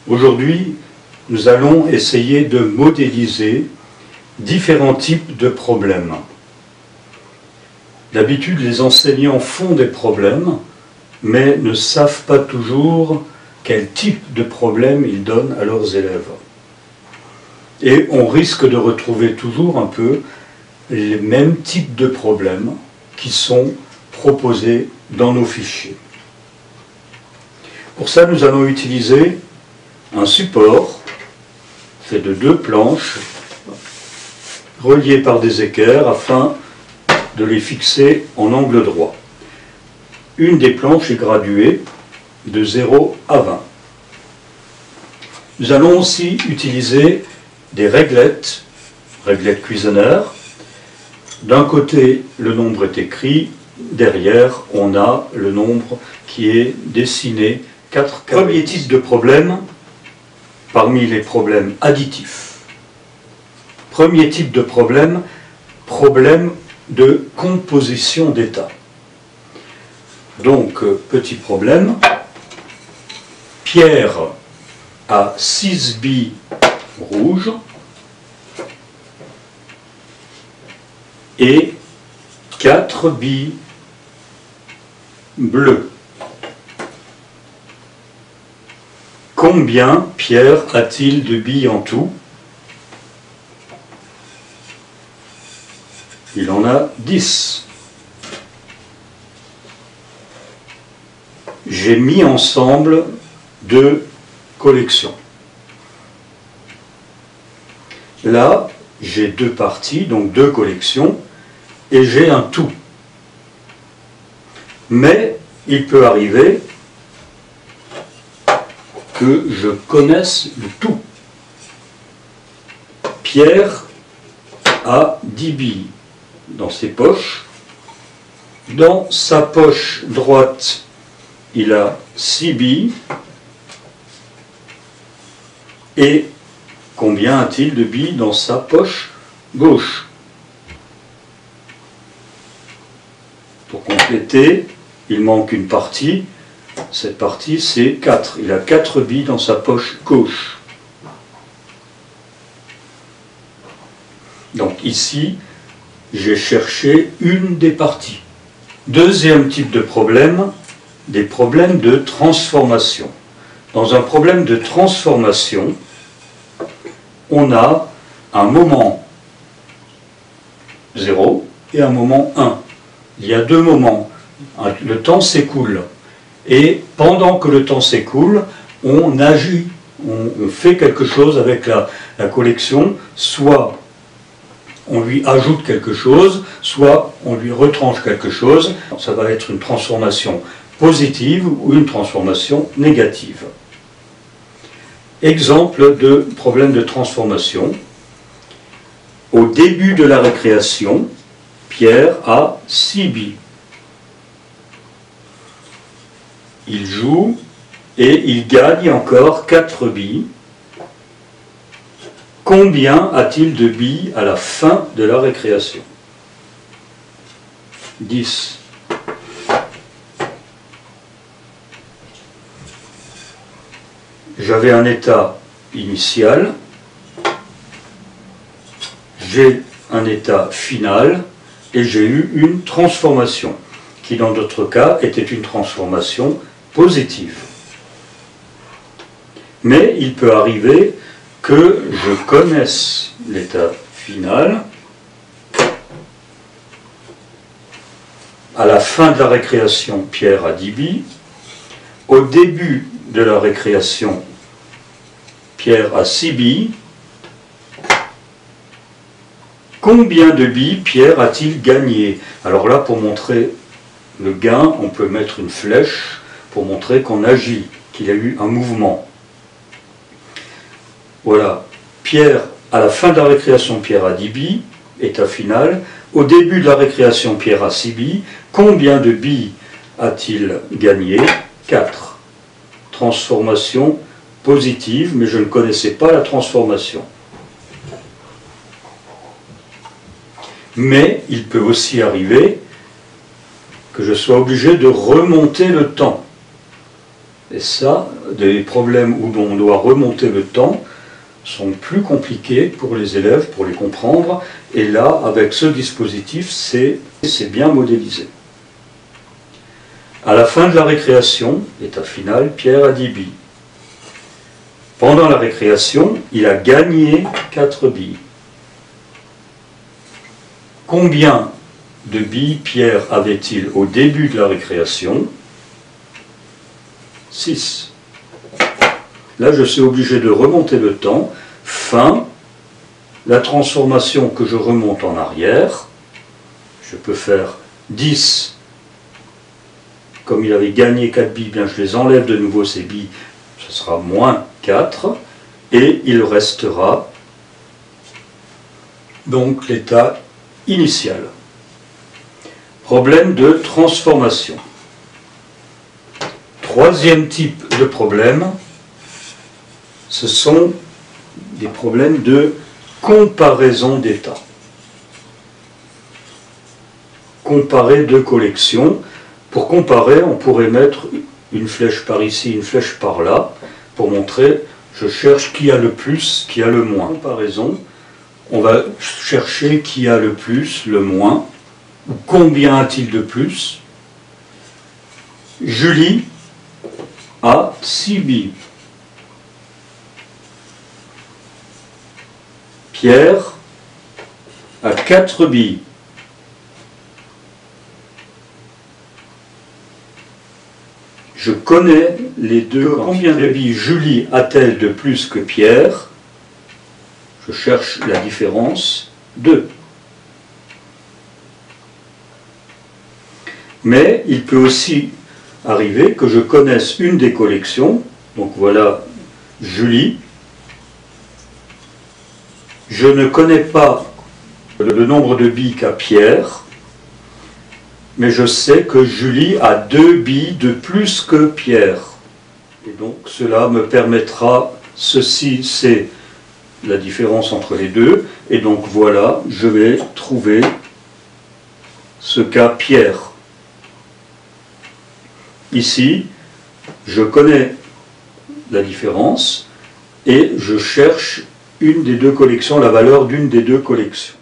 Aujourd'hui, nous allons essayer de modéliser différents types de problèmes. D'habitude, les enseignants font des problèmes, mais ne savent pas toujours quel type de problème ils donnent à leurs élèves. Et on risque de retrouver toujours un peu les mêmes types de problèmes qui sont proposés dans nos fichiers. Pour ça, nous allons utiliser un support fait de 2 planches reliées par des équerres afin de les fixer en angle droit. Une des planches est graduée de 0 à 20. Nous allons aussi utiliser des réglettes cuisinières. D'un côté, le nombre est écrit, derrière, on a le nombre qui est dessiné 4 carrés. Premier type de problème, parmi les problèmes additifs. Premier type de problème, problème de composition d'état. Donc, petit problème, Pierre a 6 billes rouges et 4 billes bleues. Combien Pierre a-t-il de billes en tout? Il en a 10. J'ai mis ensemble 2 collections. Là, j'ai 2 parties, donc 2 collections, et j'ai un tout. Mais il peut arriver que je connaisse le tout. Pierre a 10 billes dans ses poches. Dans sa poche droite, il a 6 billes. Et combien a-t-il de billes dans sa poche gauche? Pour compléter, il manque une partie. Cette partie, c'est 4. Il a 4 billes dans sa poche gauche. Donc ici, j'ai cherché une des parties. Deuxième type de problème, des problèmes de transformation. Dans un problème de transformation, on a un moment 0 et un moment 1. Il y a 2 moments. Le temps s'écoule. Et pendant que le temps s'écoule, on agit, on fait quelque chose avec la collection, soit on lui ajoute quelque chose, soit on lui retranche quelque chose. Ça va être une transformation positive ou une transformation négative. Exemple de problème de transformation. Au début de la récréation, Pierre a 6 billes. Il joue et il gagne encore 4 billes. Combien a-t-il de billes à la fin de la récréation? 10. J'avais un état initial, j'ai un état final et j'ai eu une transformation qui dans d'autres cas était une transformation positive. Mais il peut arriver que je connaisse l'état final. À la fin de la récréation, Pierre a 10 billes. Au début de la récréation, Pierre a 6 billes. Combien de billes Pierre a-t-il gagné? Alors là, pour montrer le gain, on peut mettre une flèche pour montrer qu'on agit, qu'il y a eu un mouvement. Voilà, Pierre, à la fin de la récréation, Pierre a 10 billes, état final. Au début de la récréation, Pierre a 6 billes. Combien de billes a-t-il gagné? 4. Transformation positive, mais je ne connaissais pas la transformation. Mais il peut aussi arriver que je sois obligé de remonter le temps. Et ça, des problèmes où on doit remonter le temps sont plus compliqués pour les élèves, pour les comprendre. Et là, avec ce dispositif, c'est bien modélisé. À la fin de la récréation, état final, Pierre a 10 billes. Pendant la récréation, il a gagné 4 billes. Combien de billes Pierre avait-il au début de la récréation? 6. Là, je suis obligé de remonter le temps. Fin, la transformation que je remonte en arrière. Je peux faire 10. Comme il avait gagné 4 billes, bien, je les enlève de nouveau ces billes. Ce sera moins 4. Et il restera donc l'état initial. Problème de transformation. Troisième type de problème, ce sont des problèmes de comparaison d'état. Comparer deux collections. Pour comparer, on pourrait mettre une flèche par ici, une flèche par là, pour montrer, je cherche qui a le plus, qui a le moins. Comparaison, on va chercher qui a le plus, le moins, ou combien a-t-il de plus. Julie a 6 billes. Pierre a 4 billes. Je connais les deux. Combien de billes Julie a-t-elle de plus que Pierre? Je cherche la différence, 2. Mais il peut aussi arriver que je connaisse une des collections. Donc voilà Julie. Je ne connais pas le nombre de billes qu'a Pierre, mais je sais que Julie a 2 billes de plus que Pierre. Et donc cela me permettra, ceci c'est la différence entre les deux, et donc voilà, je vais trouver ce qu'a Pierre. Ici, je connais la différence, et je cherche une des deux collections, la valeur d'une des deux collections.